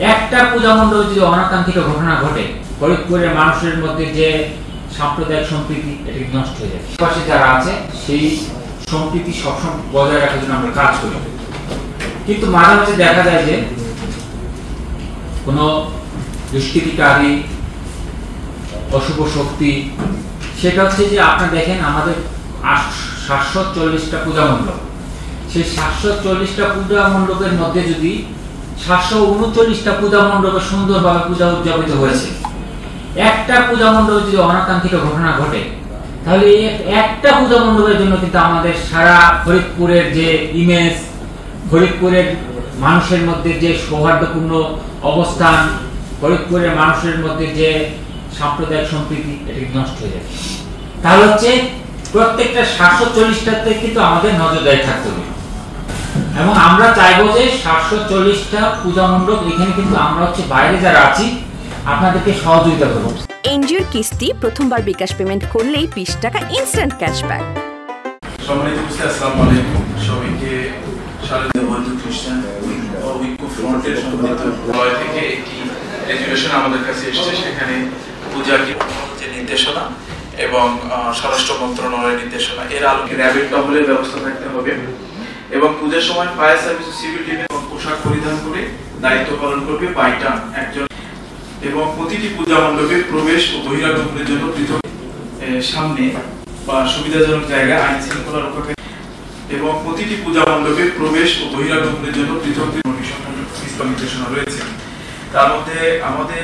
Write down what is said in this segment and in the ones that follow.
একটা পূজা মণ্ডপে যদি অনাকাঙ্ক্ষিত ঘটনা ঘটে, ফরিদপুরের মানুষের মধ্যে যে সাম্প্রদায়িক সম্প্রীতি এটি নষ্ট হয়ে যায়। পাশে যারা আছে সেই সম্প্রীতি সবসময় বজায় রাখার জন্য আমরা কাজ করি। কিন্তু মাঝে মাঝে দেখা যায় যে কোনো দুষ্কৃতিকারী, অশুভ শক্তি, সেটা হচ্ছে যে আপনারা দেখেন আমাদের 740টা পূজা মণ্ডপ, সেই 740টা পূজা মণ্ডপের মধ্যে যদি 739টা পূজা মণ্ডপে সুন্দরভাবে পূজা উদযাপিত হয়েছে, একটা পূজা মণ্ডপে যদি অনাকাঙ্ক্ষিত ঘটনা ঘটে, তাহলে এই একটা পূজা মণ্ডপের জন্য কিন্তু আমাদের সারা ফরিদপুরের যে ইমেজ, ফরিদপুরের মানুষের মধ্যে যে সৌহার্দ্যপূর্ণ অবস্থান, ফরিদপুরের মানুষের মধ্যে যে সাম্প্রদায়িক সম্প্রীতি এটি নষ্ট হয়ে যায়। তাহলে হচ্ছে প্রত্যেকটা 740টাতে কিন্তু আমাদের নজরদারি থাকতে হবে এবং আমরা চাইবো যে 740টা পূজা মণ্ডপ এখানে কিন্তু আমরা হচ্ছে বাইরে যারা আছি আপনাদেরকে সহযোগিতা করব। এনজিওর কিস্তি প্রথমবার বিকাশ পেমেন্ট করলেই 20 টাকা ইনস্ট্যান্ট ক্যাশব্যাক। সম্মানিত উপস্থিতি, আসসালামু আলাইকুম। সবাইকে শারদীয় বন্ধু খ্রিস্টান ও ঐক্য ফ্রন্টের সম্মানিত ভয় থেকে একটি রেজুলেশন আমাদের কাছে এসেছে। সেখানে পূজা যে নির্দেশনা এবং স্বরাষ্ট্র মন্ত্রণালয়ের নির্দেশনা, এর আলোকে র্যাবের টহলের ব্যবস্থা থাকতে হবে এবং পূজার সময় ফায়ার সার্ভিস ও সিভিল ডিফেন্স পোশাক পরিধান করে দায়িত্ব পালন করবে বাইটা একজন এবং প্রতিটি পূজা মণ্ডপে প্রবেশ ও বহিরাগমনের জন্য পৃথক সামনে বা সুবিধাজনক জায়গায় আইন শৃঙ্খলা রক্ষাকারী এবং প্রতিটি পূজা মণ্ডপে প্রবেশ ও বহিরাগমনের জন্য পৃথক নির্দেশনা রয়েছে। তার মধ্যে আমাদের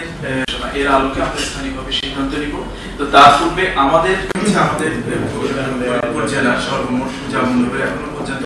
এর আলোকে আমরা স্থানীয়ভাবে সিদ্ধান্ত নিব। তো তার পূর্বে আমাদের জেলার সর্বমোট পূজা মণ্ডপে এখনো পর্যন্ত